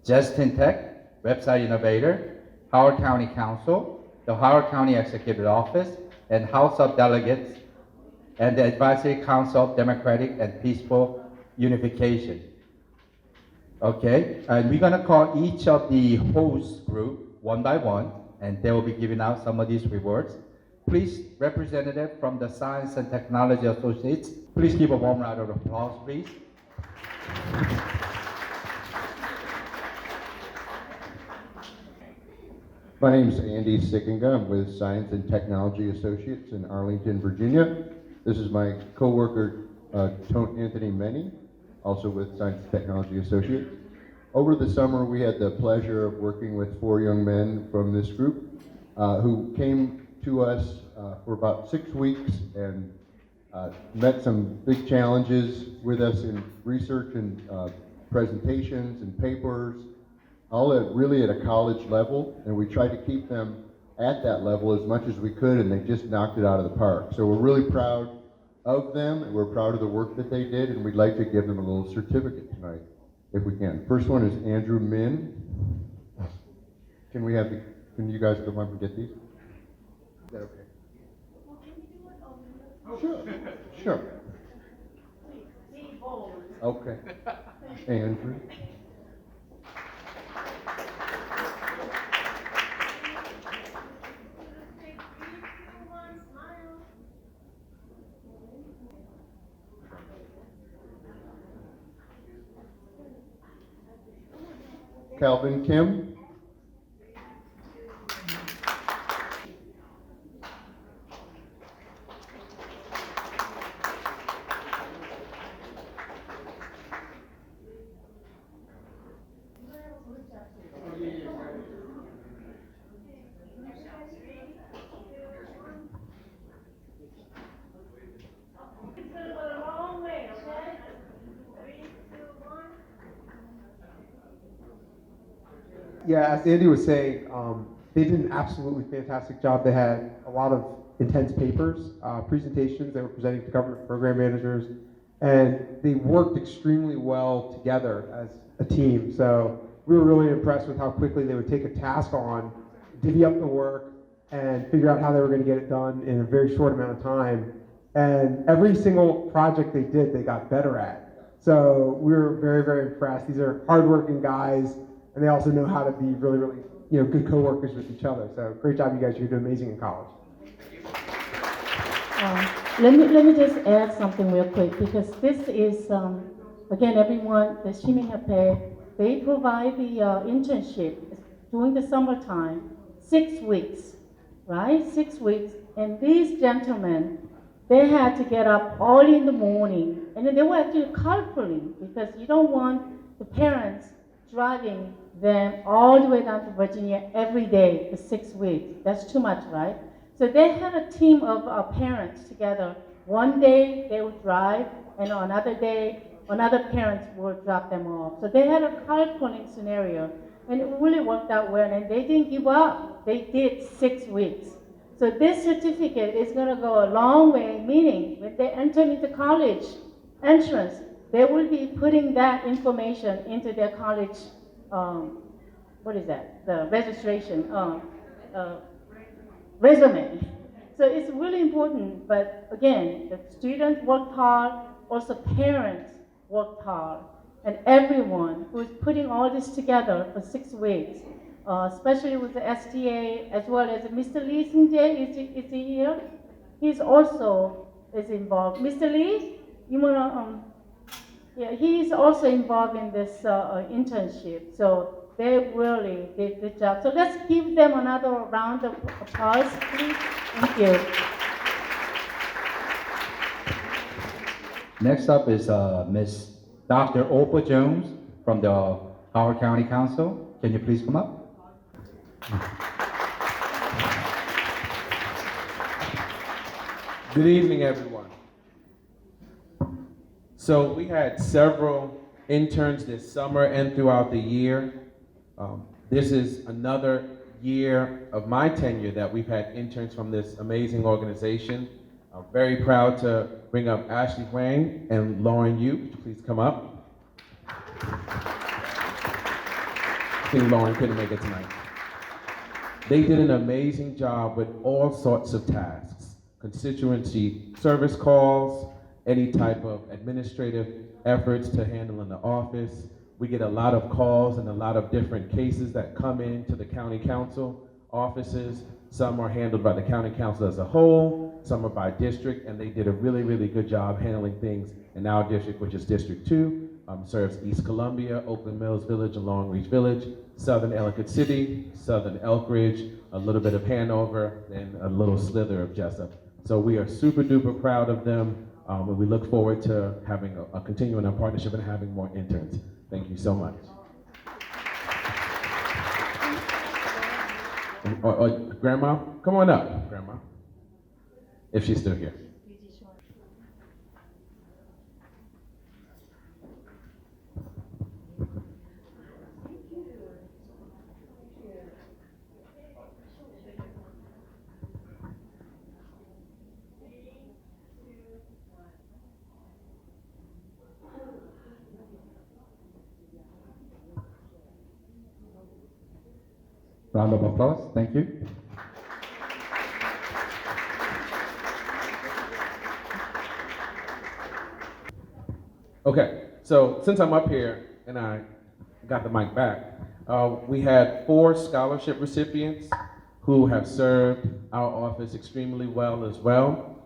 Justin Tech, Website Innovator, Howard County Council, the Howard County Executive Office, and House of Delegates, and the Advisory Council of Democratic and Peaceful Unification. Okay, and we're gonna call each of the host group one by one, and they will be giving out some of these rewards. Please, representative from the Science and Technology Associates, please give a warm round of applause, please. My name is Andy Sickinga. I'm with Science and Technology Associates in Arlington, Virginia. This is my coworker, Anthony Meny, also with Science and Technology Associates. Over the summer, we had the pleasure of working with 4 young men from this group who came to us for about 6 weeks and met some big challenges with us in research and presentations and papers, all really at a college level, and we tried to keep them at that level as much as we could, and they just knocked it out of the park. So we're really proud of them, and we're proud of the work that they did, and we'd like to give them a little certificate tonight, if we can. First one is Andrew Min. Can you guys come up and get these? Is that okay? Sure. Sure. Okay. Andrew. Calvin Kim. Yeah, as Andy was saying, they did an absolutely fantastic job. They had a lot of intense papers, presentations they were presenting to government program managers, and they worked extremely well together as a team. So we were really impressed with how quickly they would take a task on, divvy up the work, and figure out how they were going to get it done in a very short amount of time. And every single project they did, they got better at. So we were very, very impressed. These are hardworking guys, and they also know how to be really, really, good coworkers with each other. So great job, you guys. You're doing amazing in college. Let me just add something real quick, because this is, again, everyone, the Shiminhape, they provide the internship during the summertime, 6 weeks, right? 6 weeks. And these gentlemen, they had to get up early in the morning, and then they were actually carpooling, because you don't want the parents driving them all the way down to Virginia every day for 6 weeks. That's too much, right? So they had a team of parents together. One day they would drive, and on another day, another parents would drop them off. So they had a carpooling scenario, and it really worked out well, and they didn't give up. They did 6 weeks. So this certificate is going to go a long way, meaning when they enter into college entrance, they will be putting that information into their college, the registration, resume. So it's really important, but again, the students worked hard, also parents worked hard, and everyone who is putting all this together for 6 weeks, especially with the STA, as well as Mr. Lee Sing-jae, is he here? He's also is involved. Mr. Lee, you wanna, yeah, he's also involved in this internship, so they really did a good job. So let's give them another round of applause, please. Thank you. Next up is Miss Dr. Opa Jones from the Howard County Council. Can you please come up? Good evening, everyone. So we had several interns this summer and throughout the year. This is another year of my tenure that we've had interns from this amazing organization. I'm very proud to bring up Ashley Wang and Lauren Yu. Could you please come up? I think Lauren couldn't make it tonight. They did an amazing job with all sorts of tasks, constituency service calls, any type of administrative efforts to handle in the office. We get a lot of calls and a lot of different cases that come into the county council offices. Some are handled by the county council as a whole, some are by district, and they did a really, really good job handling things in our district, which is District 2. serves East Columbia, Oakland Mills Village, and Long Reach Village, Southern Ellicott City, Southern Elk Ridge, a little bit of Hanover, and a little slither of Jessup. So we are super duper proud of them, and we look forward to having a continuing our partnership and having more interns. Thank you so much. Grandma, come on up, Grandma, if she's still here. Round of applause. Thank you. Okay, so since I'm up here and I got the mic back, we had 4 scholarship recipients who have served our office extremely well as well,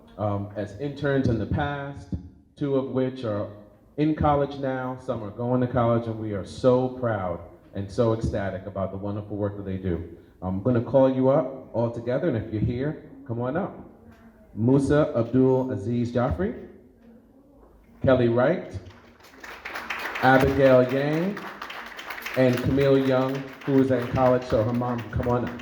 as interns in the past, 2 of which are in college now, some are going to college, and we are so proud and so ecstatic about the wonderful work that they do. I'm gonna call you up all together, and if you're here, come on up. Musa Abdul Aziz Jaffrey, Kelly Wright, Abigail Yang, and Camille Young, who is in college, so her mom, come on up.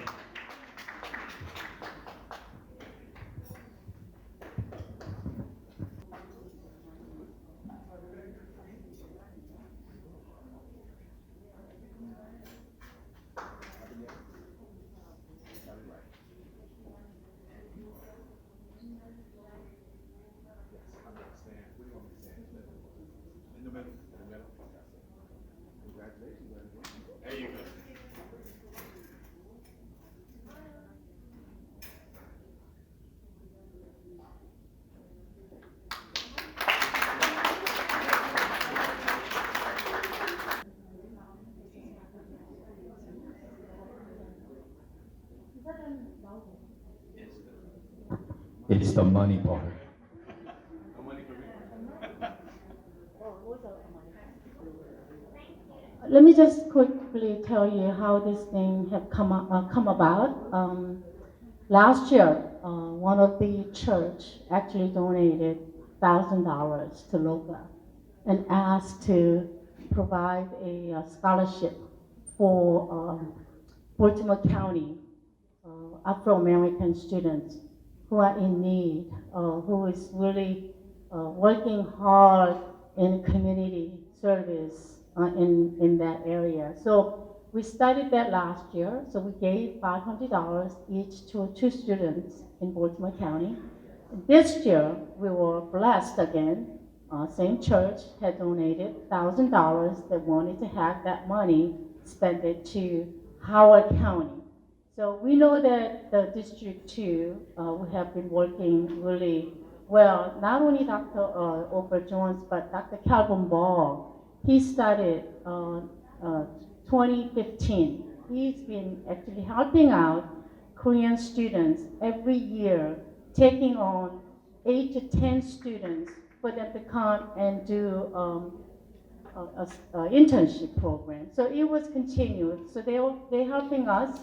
It's the money part. Let me just quickly tell you how this thing have come about. Last year, one of the church actually donated $1,000 to LOKA and asked to provide a scholarship for Baltimore County Afro-American students who are in need, who is really working hard in community service in that area. So we started that last year. So we gave $500 each to 2 students in Baltimore County. This year, we were blessed again. Same church had donated $1,000. They wanted to have that money spent it to Howard County. So we know that the District 2, we have been working really well. Not only Dr. Oprah Jones, but Dr. Calvin Ball. He started 2015. He's been actually helping out Korean students every year, taking on 8 to 10 students for them to come and do a internship program. So it was continued. So they're helping us.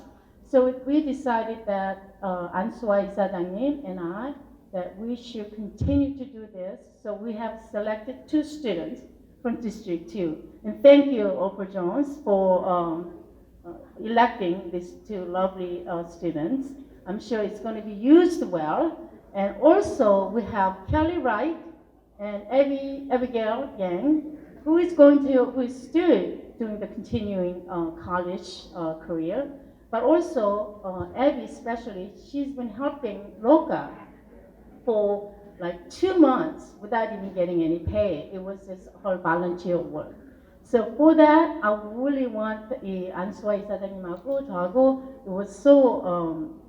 So we decided that Suah Isadang님 and I, that we should continue to do this. So we have selected 2 students from District 2. And thank you, Oprah Jones, for electing these 2 lovely students. I'm sure it's going to be used well. And also we have Kelly Wright and Abigail Yang, who is still doing the continuing college career. But also, Abby especially, she's been helping LOKA for like 2 months without even getting any pay. It was just her volunteer work. So for that, I really want Suah 이사장님하고 저하고, it was so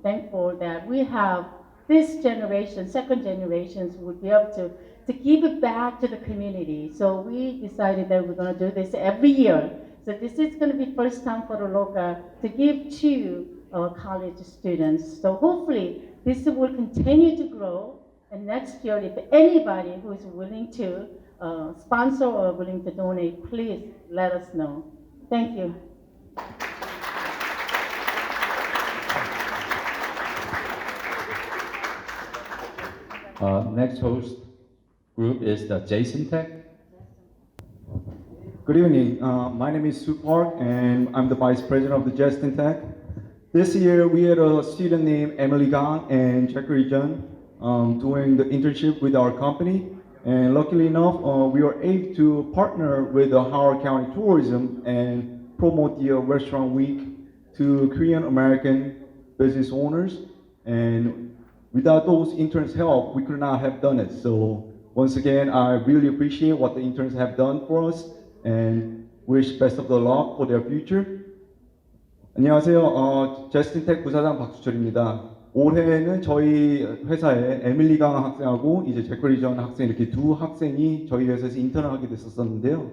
thankful that we have this generation, second generations would be able to give it back to the community. So we decided that we're going to do this every year. So this is going to be first time for the LOKA to give to college students. So hopefully this will continue to grow. And next year, if anybody who is willing to sponsor or willing to donate, please let us know. Thank you. Next host group is the Jason Tech. Good evening. My name is Suah, and I'm the Vice President of the Justin Tech. This year, we had a student named Emily Gang and Jackery Jun doing the internship with our company. And luckily enough, we were able to partner with the Howard County Tourism and promote the restaurant week to Korean American business owners. And without those interns' help, we could not have done it. So once again, I really appreciate what the interns have done for us and wish best of the luck for their future. 안녕하세요. 저스틴텍 부사장 박수철입니다. 올해는 저희 회사에 에밀리 강 학생하고 이제 제커리 전 학생 이렇게 두 학생이 저희 회사에서 인턴을 하게 됐었는데요.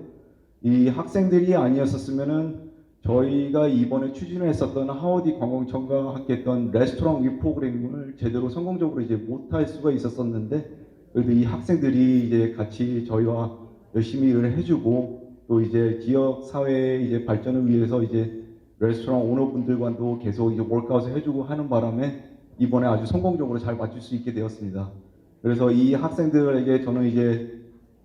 이 학생들이 아니었었으면은 저희가 이번에 추진했었던 하워디 관광청과 함께했던 레스토랑 위 프로그램을 제대로 성공적으로 이제 못할 수가 있었었는데 그래도 이 학생들이 이제 같이 저희와 열심히 일을 해주고 또 이제 지역 사회 이제 발전을 위해서 이제 레스토랑 오너분들과도 계속 이제 월크아웃을 해주고 하는 바람에 이번에 아주 성공적으로 잘 마칠 수 있게 되었습니다. 그래서 이 학생들에게 저는 이제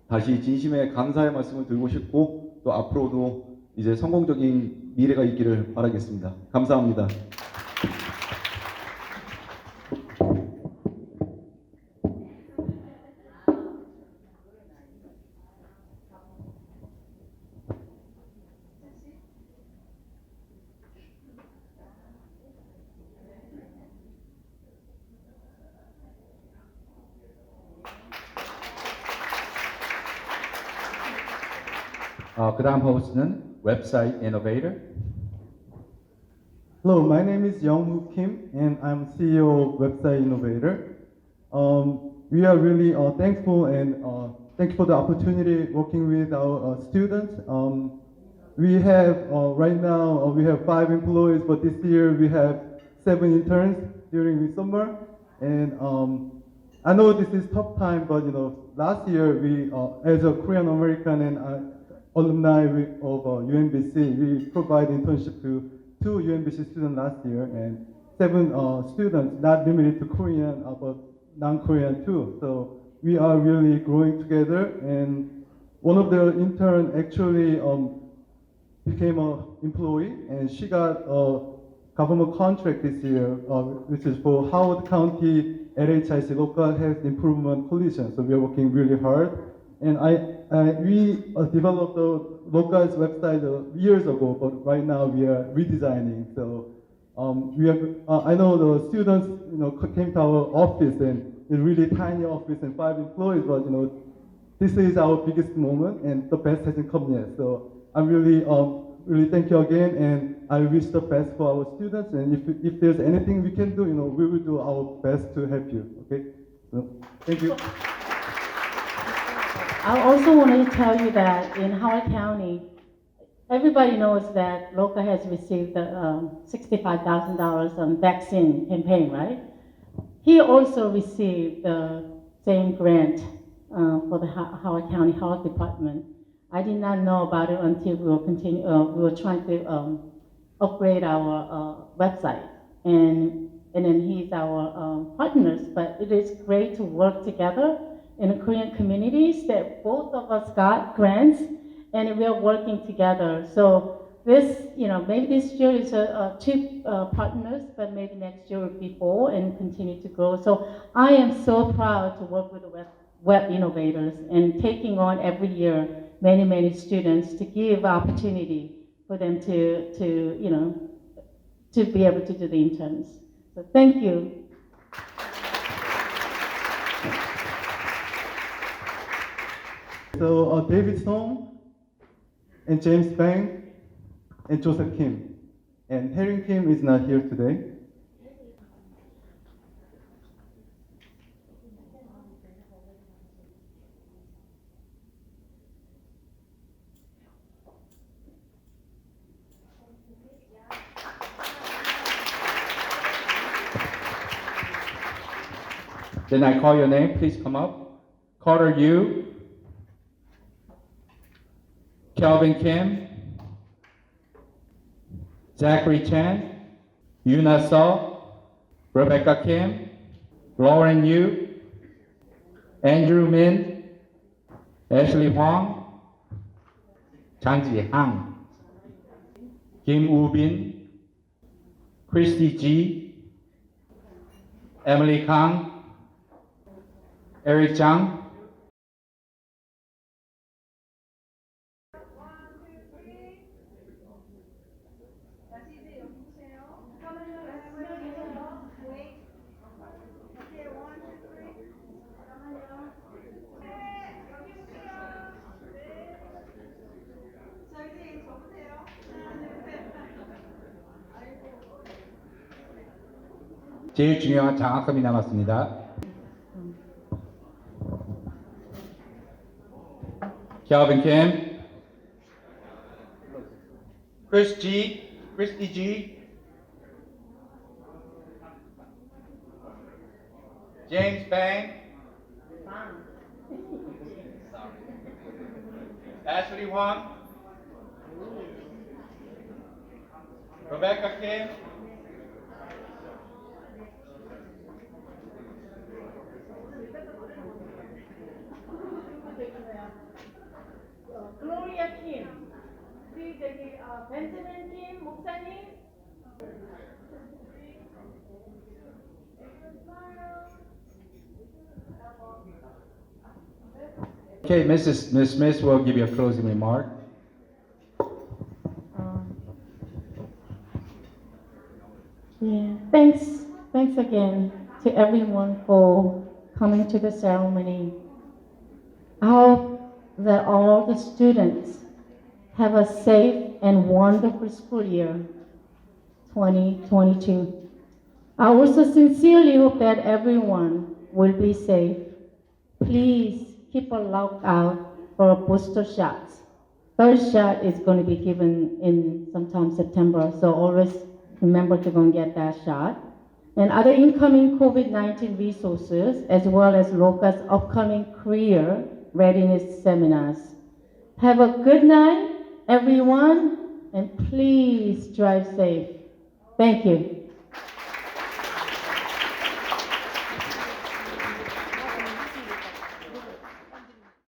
다시 진심의 감사의 말씀을 드리고 싶고 또 앞으로도 이제 성공적인 미래가 있기를 바라겠습니다. 감사합니다. 그다음 호스트는 Website Innovator. Hello, my name is Young-Woo Kim, and I'm CEO of Website Innovator. We are really thankful and thank you for the opportunity working with our students. We have right now we have 5 employees, but this year we have 7 interns during the summer. And I know this is tough time, but last year we, as a Korean American and alumni of UMBC, we provide internship to 2 UMBC students last year and 7 students, not limited to Korean, but non-Korean too. So we are really growing together, and one of the interns actually became an employee, and she got a government contract this year, which is for Howard County LHIC, Local Health Improvement Coalition. So we are working really hard. And we developed the LOKA's website years ago, but right now we are redesigning. So I know the students came to our office, and it's a really tiny office and 5 employees, but this is our biggest moment, and the best hasn't come yet. So I'm really thank you again, and I wish the best for our students. And if there's anything we can do, we will do our best to help you. Okay? So thank you. I also wanted to tell you that in Howard County, everybody knows that LOKA has received $65,000 on vaccine campaign, right? He also received the same grant for the Howard County Health Department. I did not know about it until we were trying to upgrade our website, and then he's our partners. But it is great to work together in the Korean communities that both of us got grants, and we are working together. So this, maybe this year is a 2 partners, but maybe next year will be 4 and continue to grow. So I am so proud to work with the web innovators and taking on every year many students to give opportunity for them to be able to do the interns. So thank you. So David Song and James Bang and Joseph Kim. And Herring Kim is not here today. Then I call your name, please come up. Carter Yu, Kelvin Kim, Zachary Chan, Yuna So, Rebecca Kim, Lauren Yu, Andrew Min, Ashley Huang, Changji Hang, Kim Woo Bin, Christy G, Emily Kang, Eric Zhang, 제일 중요한 장학금이 남았습니다. Kelvin Kim, Christy G, James Bang, Ashley Huang, Rebecca Kim, Gloria Kim, 우리 저기 벤jamin Kim 목사님. Okay, Miss Smith will give you a closing remark. Yeah, thanks again to everyone for coming to the ceremony. I hope that all the students have a safe and wonderful school year 2022. I also sincerely hope that everyone will be safe. Please keep a lookout for booster shots. Third shot is going to be given in sometime September, so always remember to go and get that shot. And other incoming COVID-19 resources, as well as LOKA's upcoming career readiness seminars. Have a good night, everyone, and please drive safe. Thank you.